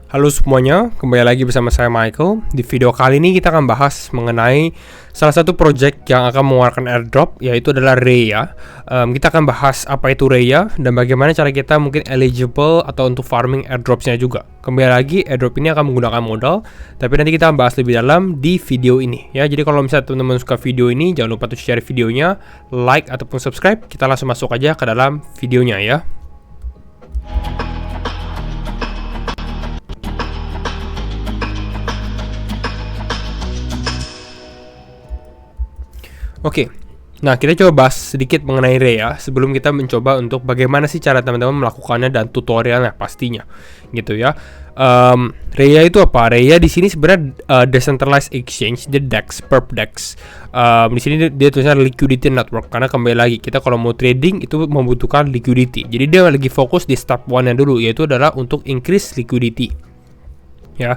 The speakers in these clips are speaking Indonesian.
Halo semuanya, kembali lagi bersama saya Michael. Di video kali ini kita akan bahas mengenai salah satu project yang akan mengeluarkan airdrop, yaitu adalah Raya. Kita akan bahas apa itu Raya dan bagaimana cara kita mungkin eligible atau untuk farming airdropsnya juga. Kembali lagi, airdrop ini akan menggunakan modal, tapi nanti kita akan bahas lebih dalam di video ini ya. Jadi kalau misalnya teman-teman suka video ini, jangan lupa untuk share videonya, like ataupun subscribe. Kita langsung masuk aja ke dalam videonya ya. Oke, nah kita coba bahas sedikit mengenai Raya sebelum kita mencoba untuk bagaimana sih cara teman-teman melakukannya dan tutorialnya pastinya, gitu ya. Raya itu apa? Raya di sini sebenarnya decentralized exchange, the DEX, perp DEX. Di sini dia tulisannya liquidity network karena kembali lagi kita kalau mau trading itu membutuhkan liquidity. Jadi dia lagi fokus di step 1-nya dulu, yaitu adalah untuk increase liquidity. Ya.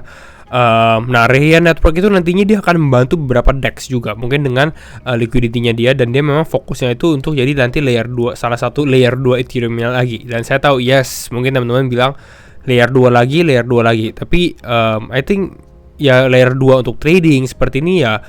Nah, Raya Network itu nantinya dia akan membantu beberapa DEX juga, mungkin dengan liquidity-nya dia, dan dia memang fokusnya itu untuk jadi nanti layer 2, salah satu layer 2 Ethereum-nya lagi. Dan saya tahu, yes, mungkin teman-teman bilang layer 2 lagi, tapi I think ya layer 2 untuk trading seperti ini ya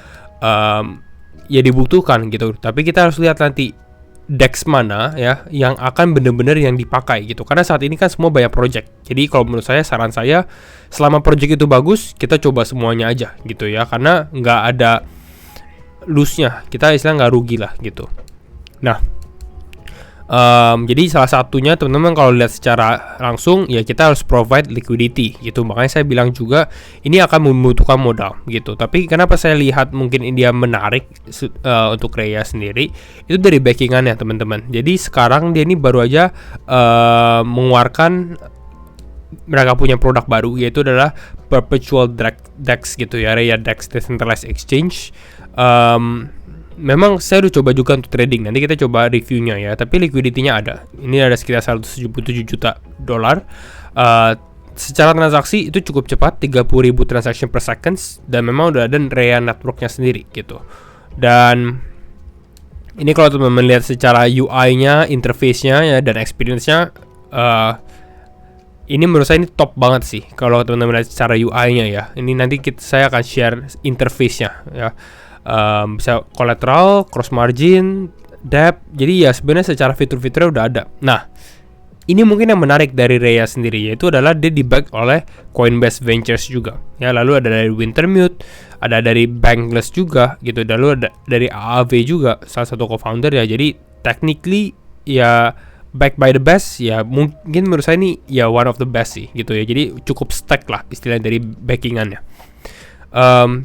ya dibutuhkan gitu. Tapi kita harus lihat nanti DEX mana ya yang akan benar-benar yang dipakai gitu, karena saat ini kan semua banyak project. Jadi kalau menurut saya, saran saya, selama project itu bagus, kita coba semuanya aja gitu ya, karena nggak ada lose-nya, kita istilah nggak rugi lah gitu. Nah, jadi salah satunya teman-teman kalau lihat secara langsung ya kita harus provide liquidity gitu. Makanya saya bilang juga ini akan membutuhkan modal gitu. Tapi kenapa saya lihat mungkin dia menarik untuk Raya sendiri itu dari backingannya teman-teman. Jadi sekarang dia ini baru aja mengeluarkan, mereka punya produk baru, yaitu adalah perpetual DEX gitu ya, Raya DEX Decentralized Exchange. Memang saya udah coba juga untuk trading, nanti kita coba reviewnya ya. Tapi liquidity-nya ada, ini ada sekitar 177 juta dolar. Secara transaksi itu cukup cepat, 30.000 transaction per seconds, dan memang udah ada Raya networknya sendiri gitu. Dan ini kalau teman-teman lihat secara UI-nya, interface-nya ya, dan experience-nya, ini menurut saya ini top banget sih kalau teman-teman lihat secara UI-nya ya. Ini nanti saya akan share interface-nya ya. Bisa collateral, cross margin, depth. Jadi ya sebenarnya secara fitur-fiturnya udah ada. Nah, ini mungkin yang menarik dari Raya sendiri, yaitu adalah dia di-back oleh Coinbase Ventures juga. Ya, lalu ada dari Wintermute, ada dari Bankless juga gitu. Lalu ada dari AAV juga, salah satu co-founder ya. Jadi technically ya backed by the best ya, mungkin menurut saya ini ya one of the best sih gitu ya. Jadi cukup stack lah istilahnya dari backingannya.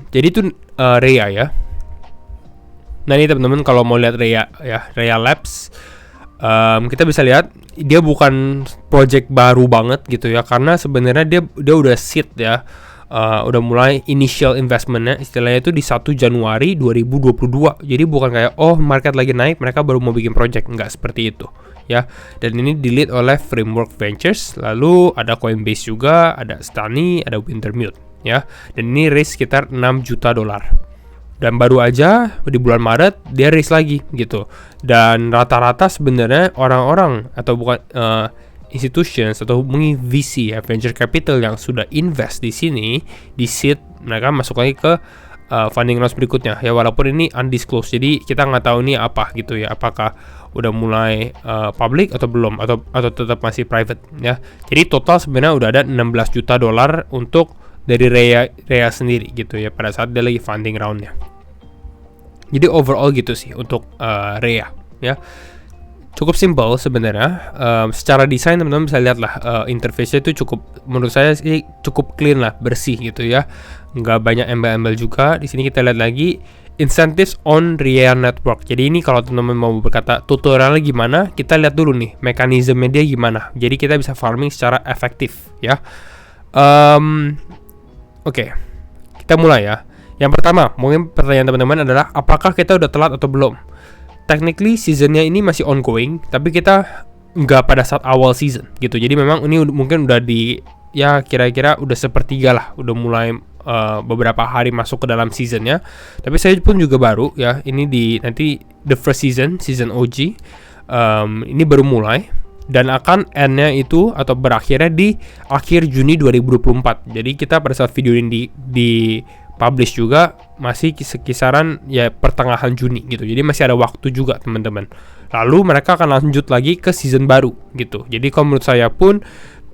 Jadi itu Raya ya. Nah ini teman-teman kalau mau lihat Raya ya, Raya Labs, kita bisa lihat dia bukan project baru banget gitu ya, karena sebenarnya dia udah seed ya, udah mulai initial investmentnya istilahnya itu di 1 Januari 2022. Jadi bukan kayak market lagi naik mereka baru mau bikin project, nggak seperti itu ya. Dan ini di-lead oleh Framework Ventures, lalu ada Coinbase juga, ada Stani, ada Wintermute ya. Dan ini raise sekitar 6 juta dolar. Dan baru aja di bulan Maret dia raise lagi gitu. Dan rata-rata sebenarnya orang-orang atau bukan institutions atau mungkin VC ya, venture capital yang sudah invest di sini di seed, mereka masuk lagi ke funding round berikutnya ya, walaupun ini undisclosed. Jadi kita nggak tahu ini apa gitu ya, apakah udah mulai public atau belum, atau tetap masih private ya. Jadi total sebenarnya udah ada 16 juta dolar untuk dari Raya sendiri gitu ya, pada saat dia lagi funding roundnya. Jadi overall gitu sih untuk Raya ya. Cukup simple sebenarnya. Secara desain teman-teman bisa lihat lah, interface-nya itu cukup, menurut saya sih cukup clean lah, bersih gitu ya. Nggak banyak embel-embel juga. Di sini kita lihat lagi incentives on Raya Network. Jadi ini kalau teman-teman mau berkata tutorialnya gimana, kita lihat dulu nih mekanisme dia gimana. Jadi kita bisa farming secara efektif ya. Oke, kita mulai ya. Yang pertama, mungkin pertanyaan teman-teman adalah apakah kita udah telat atau belum? Technically seasonnya ini masih ongoing, tapi kita nggak pada saat awal season gitu. Jadi memang ini mungkin udah di ya kira-kira udah sepertiga lah, udah mulai beberapa hari masuk ke dalam seasonnya. Tapi saya pun juga baru ya, ini di nanti the first season OG, ini baru mulai. dan akan end-nya itu atau berakhirnya di akhir Juni 2024. Jadi kita pada saat video ini di publish juga masih kisaran ya pertengahan Juni gitu. Jadi masih ada waktu juga teman-teman. Lalu mereka akan lanjut lagi ke season baru gitu. Jadi kalau menurut saya pun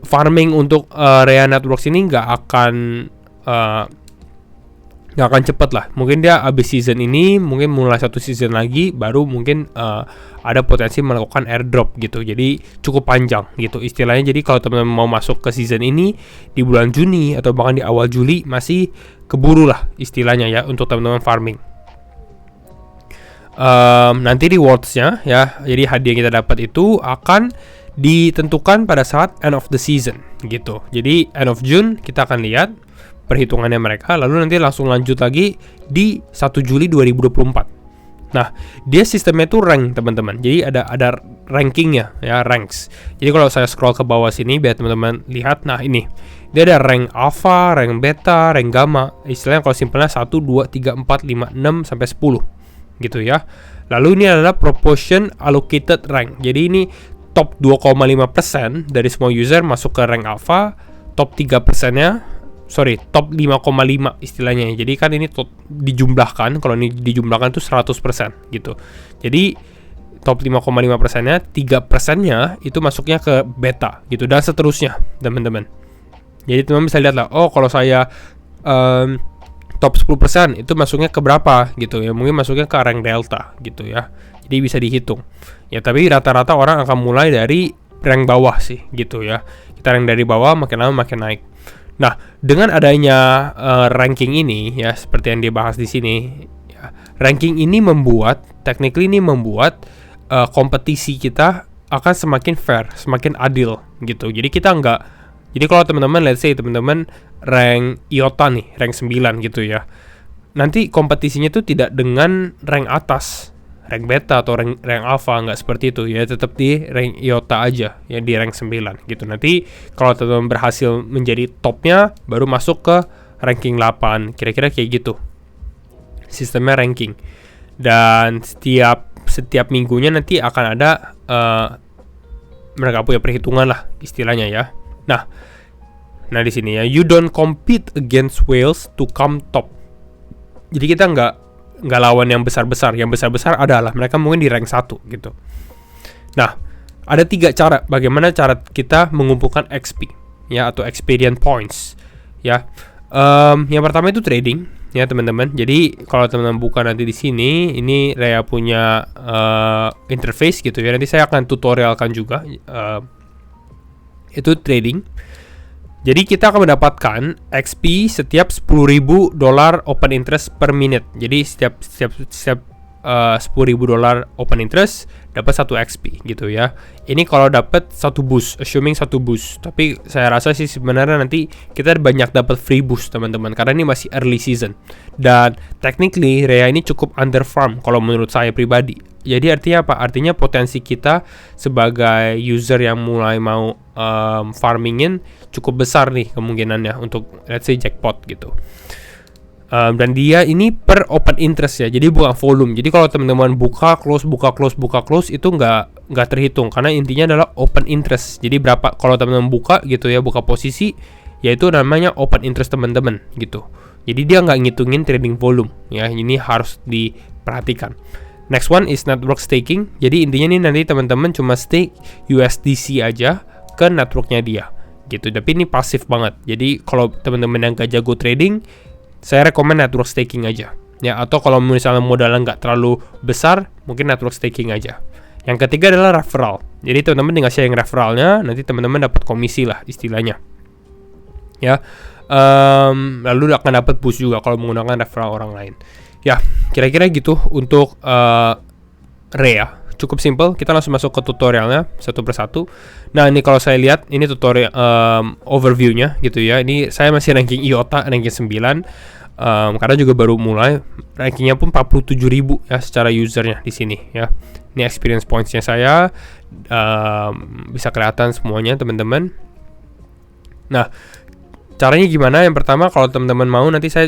farming untuk Rhea Networks ini nggak akan cepet lah. Mungkin dia abis season ini, mungkin mulai satu season lagi, baru mungkin ada potensi melakukan airdrop gitu. Jadi cukup panjang gitu istilahnya. Jadi kalau teman-teman mau masuk ke season ini di bulan Juni atau bahkan di awal Juli, masih keburu lah istilahnya ya untuk teman-teman farming. Nanti rewards-nya ya, jadi hadiah yang kita dapat itu akan ditentukan pada saat end of the season gitu. Jadi end of June kita akan lihat perhitungannya mereka, lalu nanti langsung lanjut lagi di 1 Juli 2024. Nah, dia sistemnya itu rank teman-teman. Jadi ada rankingnya ya, ranks. Jadi kalau saya scroll ke bawah sini biar teman-teman lihat, nah ini dia ada rank alpha, rank beta, rank gamma. Istilahnya kalau simpelnya 1, 2, 3, 4, 5, 6 sampai 10 gitu ya. Lalu ini adalah proportion allocated rank. Jadi ini top 2,5% dari semua user masuk ke rank alpha, top 3%-nya top 5,5 istilahnya. Jadi kan ini dijumlahkan, kalau ini dijumlahkan itu 100% gitu. Jadi top 5,5%-nya, 3%-nya itu masuknya ke beta gitu, dan seterusnya teman-teman. Jadi teman-teman bisa lihat lah, oh kalau saya top 10% itu masuknya ke berapa gitu ya, mungkin masuknya ke rank delta gitu ya. Jadi bisa dihitung ya, tapi rata-rata orang akan mulai dari rank bawah sih gitu ya. Kita rank dari bawah, makin lama makin naik. Nah, dengan adanya ranking ini ya, seperti yang dibahas di sini ya, ranking ini membuat kompetisi kita akan semakin fair, semakin adil gitu. Jadi kita jadi kalau teman-teman, let's say teman-teman rank IOTA nih, rank 9 gitu ya, nanti kompetisinya itu tidak dengan rank atas, rank beta atau rank alpha, nggak seperti itu ya, tetap di rank IOTA aja ya, di rank 9 gitu. Nanti kalau teman-teman berhasil menjadi topnya, baru masuk ke ranking 8, kira-kira kayak gitu sistemnya ranking. Dan setiap minggunya nanti akan ada mereka punya perhitungan lah istilahnya ya. Nah di sini ya, you don't compete against whales to come top. Jadi kita nggak lawan yang besar-besar. Yang besar-besar adalah mereka mungkin di rank 1 gitu. Nah, ada 3 cara bagaimana cara kita mengumpulkan XP ya, atau experience points ya. Yang pertama itu trading ya teman-teman. Jadi kalau teman-teman buka nanti di sini, ini Rhea punya interface gitu ya. Nanti saya akan tutorialkan juga itu trading. Jadi kita akan mendapatkan XP setiap $10.000 open interest per minute. Jadi setiap $10.000 open interest dapat 1 XP gitu ya. Ini kalau dapat 1 boost, assuming 1 boost. Tapi saya rasa sih sebenarnya nanti kita banyak dapat free boost teman-teman, karena ini masih early season. Dan technically Rhea ini cukup underfarm kalau menurut saya pribadi. Jadi artinya apa? Artinya potensi kita sebagai user yang mulai mau farmingin cukup besar nih kemungkinannya untuk let's say jackpot gitu. Dan dia ini per open interest ya, jadi bukan volume. Jadi kalau teman-teman buka close itu nggak terhitung, karena intinya adalah open interest. Jadi berapa kalau teman-teman buka gitu ya, buka posisi, yaitu namanya open interest teman-teman gitu. Jadi dia nggak ngitungin trading volume ya, ini harus diperhatikan. Next one is network staking. Jadi intinya nih nanti teman-teman cuma stake USDC aja ke networknya dia gitu. Tapi ini pasif banget. Jadi kalau teman-teman yang gak jago trading, saya rekomen network staking aja ya. Atau kalau misalnya modalnya nggak terlalu besar, mungkin network staking aja. Yang ketiga adalah referral. Jadi teman-teman tinggal sharing referralnya, nanti teman-teman dapat komisi lah istilahnya ya. Lalu akan dapat boost juga kalau menggunakan referral orang lain. Ya, kira-kira gitu untuk Rhea. Cukup simple, kita langsung masuk ke tutorialnya satu persatu. Nah, ini kalau saya lihat, ini tutorial overview-nya gitu ya. Ini saya masih ranking IOTA, ranking 9. Karena juga baru mulai. Rankingnya pun 47.000 ya secara usernya di sini ya. Ini experience points-nya saya. Bisa kelihatan semuanya teman-teman. Nah, Caranya gimana? Yang pertama, kalau teman-teman mau, nanti saya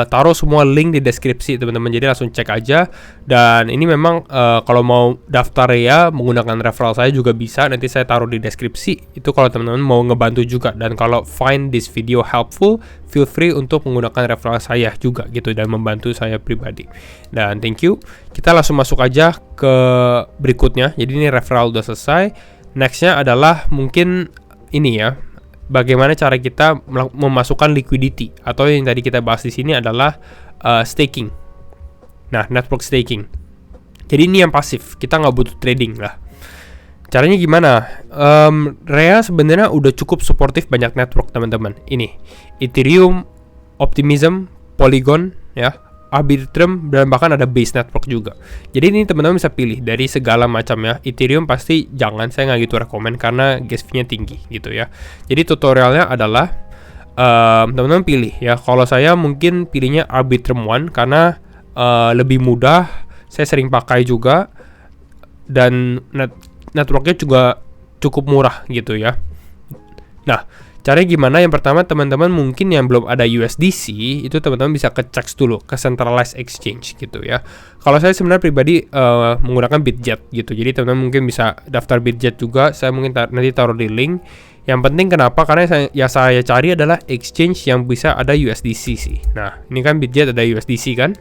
taruh semua link di deskripsi teman-teman, jadi langsung cek aja. Dan ini memang kalau mau daftar ya menggunakan referral saya juga bisa, nanti saya taruh di deskripsi. Itu kalau teman-teman mau ngebantu juga. Dan kalau find this video helpful, feel free untuk menggunakan referral saya juga gitu, dan membantu saya pribadi. Dan thank you. Kita langsung masuk aja ke berikutnya. Jadi ini referral udah selesai. Nextnya adalah mungkin ini ya, bagaimana cara kita memasukkan liquidity, atau yang tadi kita bahas di sini adalah staking. Nah, network staking. Jadi ini yang pasif, kita nggak butuh trading lah. Caranya gimana? Rhea sebenarnya udah cukup suportif banyak network teman-teman. Ini Ethereum, Optimism, Polygon, ya, Arbitrum, dan bahkan ada Base Network juga. Jadi ini teman-teman bisa pilih dari segala macam ya. Ethereum pasti jangan, saya nggak gitu rekomend karena gas fee-nya tinggi gitu ya. Jadi tutorialnya adalah teman-teman pilih ya. Kalau saya mungkin pilihnya Arbitrum One karena lebih mudah. Saya sering pakai juga, dan networknya juga cukup murah gitu ya. Nah, caranya gimana? Yang pertama, teman-teman mungkin yang belum ada USDC, itu teman-teman bisa cek dulu ke centralized exchange gitu ya. Kalau saya sebenarnya pribadi menggunakan Bitget gitu. Jadi teman-teman mungkin bisa daftar Bitget juga. Saya mungkin nanti taruh di link. Yang penting kenapa? Karena saya cari adalah exchange yang bisa ada USDC sih. Nah, ini kan Bitget ada USDC kan.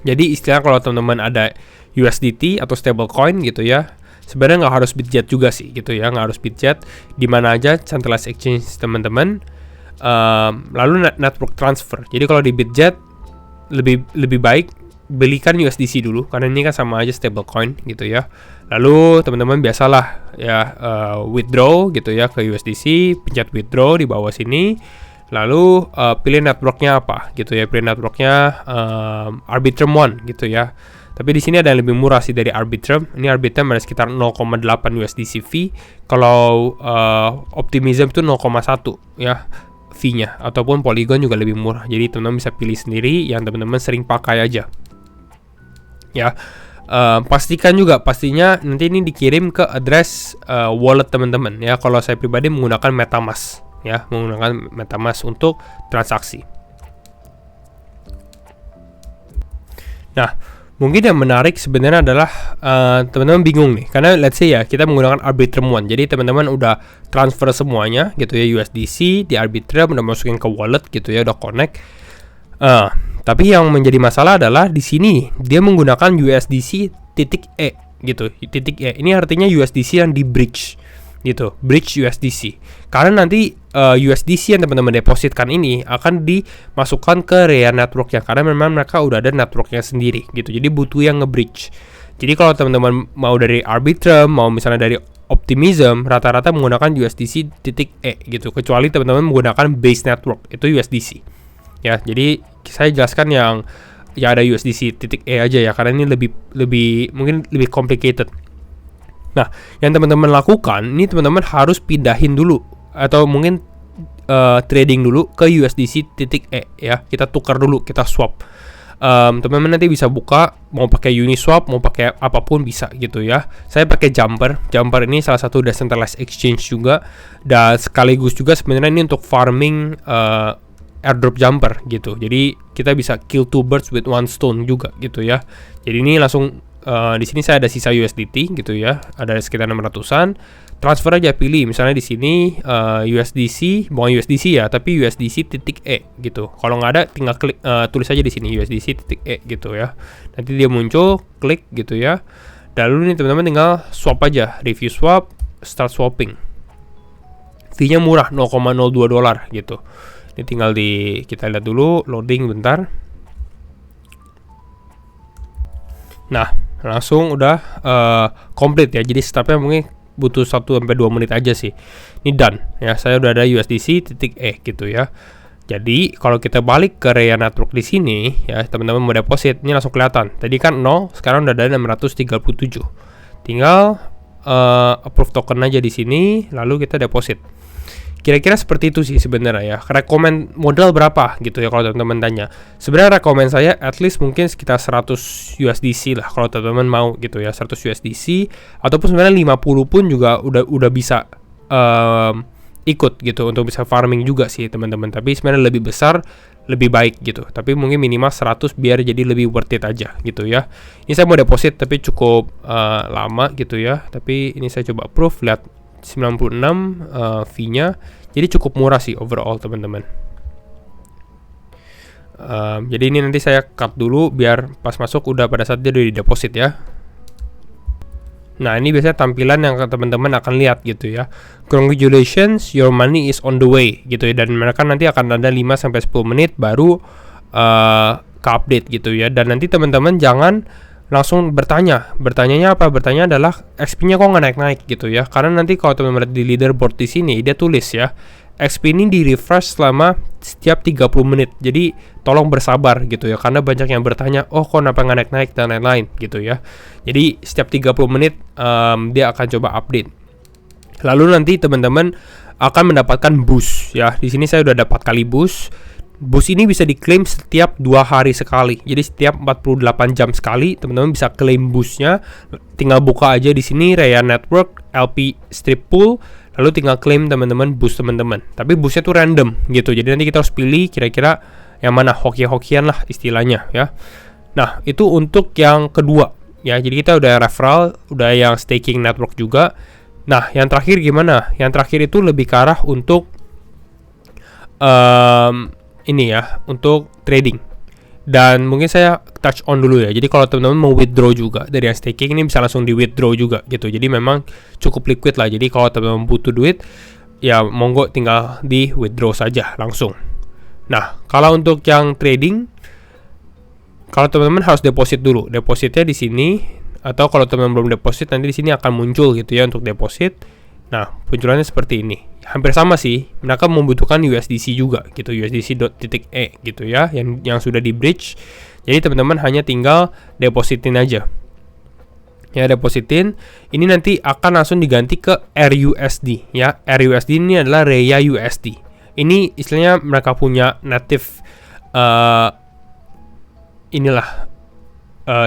Jadi istilah kalau teman-teman ada USDT atau stablecoin gitu ya, sebenarnya nggak harus Bitget juga sih gitu ya, nggak harus Bitget, di mana aja centralized exchange teman-teman. Lalu network transfer. Jadi kalau di Bitget lebih baik belikan USDC dulu karena ini kan sama aja stablecoin gitu ya. Lalu teman-teman biasalah ya withdraw gitu ya ke USDC, pencet withdraw di bawah sini. Lalu pilih networknya apa gitu ya, pilih networknya Arbitrum One gitu ya. Tapi di sini ada yang lebih murah sih dari Arbitrum. Ini Arbitrum ada sekitar 0,8 USDC fee. Kalau Optimism itu 0,1 ya fee-nya. Ataupun Polygon juga lebih murah. Jadi teman-teman bisa pilih sendiri yang teman-teman sering pakai aja. Ya, pastikan juga pastinya nanti ini dikirim ke address wallet teman-teman ya. Kalau saya pribadi menggunakan MetaMask ya, menggunakan MetaMask untuk transaksi. Nah, mungkin yang menarik sebenarnya adalah teman-teman bingung nih, karena let's say ya kita menggunakan Arbitrum One. Jadi teman-teman udah transfer semuanya gitu ya, USDC di Arbitrum udah masukin ke wallet gitu ya, udah connect. Tapi yang menjadi masalah adalah di sini dia menggunakan USDC .e gitu. .e ini artinya USDC yang di bridge gitu, bridge USDC. Karena nanti USDC yang teman-teman depositkan ini akan dimasukkan ke Rhea network ya, karena memang mereka udah ada networknya sendiri gitu. Jadi butuh yang nge-bridge. Jadi kalau teman-teman mau dari Arbitrum, mau misalnya dari Optimism, rata-rata menggunakan USDC .e gitu. Kecuali teman-teman menggunakan Base Network, itu USDC. Ya, jadi saya jelaskan yang ada USDC .e aja ya, karena ini lebih mungkin lebih complicated. Nah, yang teman-teman lakukan, ini teman-teman harus pindahin dulu atau mungkin trading dulu ke USDC .e ya. Kita tukar dulu, kita swap. Teman-teman nanti bisa buka, mau pakai Uniswap, mau pakai apapun bisa gitu ya. Saya pakai Jumper. Jumper ini salah satu decentralized exchange juga, dan sekaligus juga sebenarnya ini untuk farming airdrop Jumper gitu. Jadi kita bisa kill two birds with one stone juga gitu ya. Jadi ini langsung di sini saya ada sisa USDT gitu ya, ada sekitar 600-an. Transfer aja, pilih misalnya di sini USDC, bukan USDC ya, tapi USDC .e gitu. Kalau nggak ada, tinggal klik tulis aja di sini USDC .e gitu ya. Nanti dia muncul, klik gitu ya. Lalu nih teman-teman tinggal swap aja, review swap, start swapping. Fee-nya murah, $0.02 gitu. Ini tinggal kita lihat dulu, loading bentar. Nah, langsung udah komplit ya. Jadi startnya mungkin butuh 1-2 menit aja sih. Ini done ya. Saya udah ada USDC .e gitu ya. Jadi kalau kita balik ke Rhea Network di sini ya, teman-teman mau deposit, ini langsung kelihatan. Tadi kan 0, sekarang udah ada 637. Tinggal approve token aja di sini, lalu kita deposit. Kira-kira seperti itu sih sebenarnya ya. Rekomend modal berapa gitu ya kalau teman-teman tanya. Sebenarnya rekomend saya at least mungkin sekitar 100 USDC lah kalau teman-teman mau gitu ya, 100 USDC ataupun sebenarnya 50 pun juga udah bisa ikut gitu untuk bisa farming juga sih teman-teman. Tapi sebenarnya lebih besar lebih baik gitu. Tapi mungkin minimal 100 biar jadi lebih worth it aja gitu ya. Ini saya mau deposit tapi cukup lama gitu ya. Tapi ini saya coba approve, lihat 96 fee-nya. Jadi cukup murah sih overall teman-teman. Jadi ini nanti saya cut dulu biar pas masuk udah pada saat dia udah di deposit ya. Nah, ini biasanya tampilan yang teman-teman akan lihat gitu ya. Congratulations, your money is on the way gitu ya. Dan mereka nanti akan ada 5-10 menit baru ke update gitu ya. Dan nanti teman-teman jangan langsung bertanya. Bertanyanya apa? Bertanya adalah XP-nya kok nggak naik-naik gitu ya. Karena nanti kalau teman-teman lihat di leaderboard di sini, dia tulis ya, XP ini di refresh selama setiap 30 menit. Jadi tolong bersabar gitu ya, karena banyak yang bertanya, oh kok kenapa nggak naik-naik dan lain-lain gitu ya. Jadi setiap 30 menit dia akan coba update. Lalu nanti teman-teman akan mendapatkan boost ya. Di sini saya udah dapat kali boost. Boost ini bisa diklaim setiap 2 hari sekali. Jadi setiap 48 jam sekali teman-teman bisa claim boostnya. Tinggal buka aja di sini Raya Network LP Strip Pool, lalu tinggal claim teman-teman boost teman-teman. Tapi boostnya tuh random gitu. Jadi nanti kita harus pilih kira-kira yang mana, hoki-hokian lah istilahnya ya. Nah, itu untuk yang kedua ya. Jadi kita udah referral, udah yang staking network juga. Nah, yang terakhir gimana? Yang terakhir itu lebih ke arah untuk ini ya, untuk trading. Dan mungkin saya touch on dulu ya. Jadi kalau teman-teman mau withdraw juga dari yang staking, ini bisa langsung di withdraw juga gitu. Jadi memang cukup liquid lah. Jadi kalau teman-teman butuh duit, ya monggo tinggal di withdraw saja langsung. Nah, kalau untuk yang trading, kalau teman-teman harus deposit dulu. Depositnya di sini, atau kalau teman-teman belum deposit, nanti di sini akan muncul gitu ya untuk deposit. Nah, munculannya seperti ini. Hampir sama sih. Mereka membutuhkan USDC juga gitu, USDC.E gitu ya, yang sudah di bridge. Jadi teman-teman hanya tinggal depositin aja. Ya, depositin. Ini nanti akan langsung diganti ke RUSD ya. RUSD ini adalah Raya USD. Ini istilahnya mereka punya native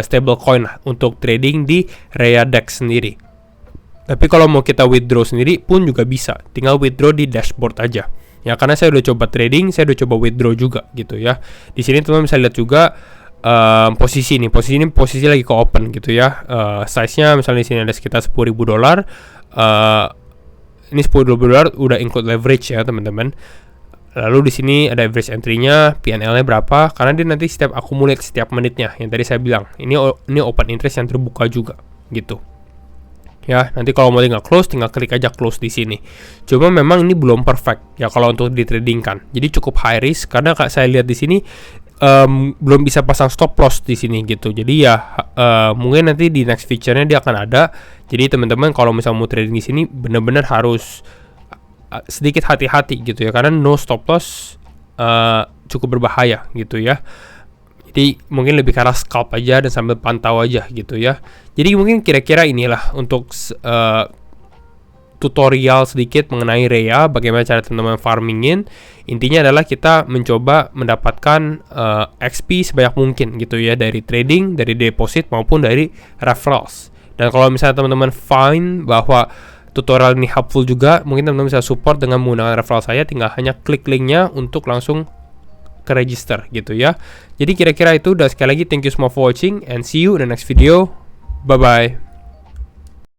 stable coin lah untuk trading di Raya DEX sendiri. Tapi kalau mau kita withdraw sendiri pun juga bisa. Tinggal withdraw di dashboard aja. Ya, karena saya udah coba trading, saya udah coba withdraw juga gitu ya. Di sini teman-teman bisa lihat juga posisi ini lagi ke open gitu ya. Size-nya misalnya di sini ada sekitar $10.000. Ini $10.000 udah include leverage ya, teman-teman. Lalu di sini ada average entry-nya, PNL-nya berapa? Karena dia nanti setiap accumulate setiap menitnya. Yang tadi saya bilang, ini open interest yang terbuka juga gitu. Ya, nanti kalau mau tinggal close, tinggal klik aja close di sini. Cuma memang ini belum perfect ya kalau untuk ditradingkan. Jadi cukup high risk karena saya lihat di sini belum bisa pasang stop loss di sini gitu. Jadi ya mungkin nanti di next feature-nya dia akan ada. Jadi teman-teman kalau misalnya mau trading di sini benar-benar harus sedikit hati-hati gitu ya, karena no stop loss cukup berbahaya gitu ya. Jadi mungkin lebih ke arah scalp aja dan sambil pantau aja gitu ya. Jadi mungkin kira-kira inilah untuk tutorial sedikit mengenai Raya, bagaimana cara teman-teman farmingin. Intinya adalah kita mencoba mendapatkan XP sebanyak mungkin gitu ya, dari trading, dari deposit maupun dari referrals. Dan kalau misalnya teman-teman find bahwa tutorial ini helpful juga, mungkin teman-teman bisa support dengan menggunakan referral saya. Tinggal hanya klik linknya untuk langsung ke register gitu ya. Jadi kira-kira itu. Dan sekali lagi thank you semua for watching and see you in the next video. Bye bye.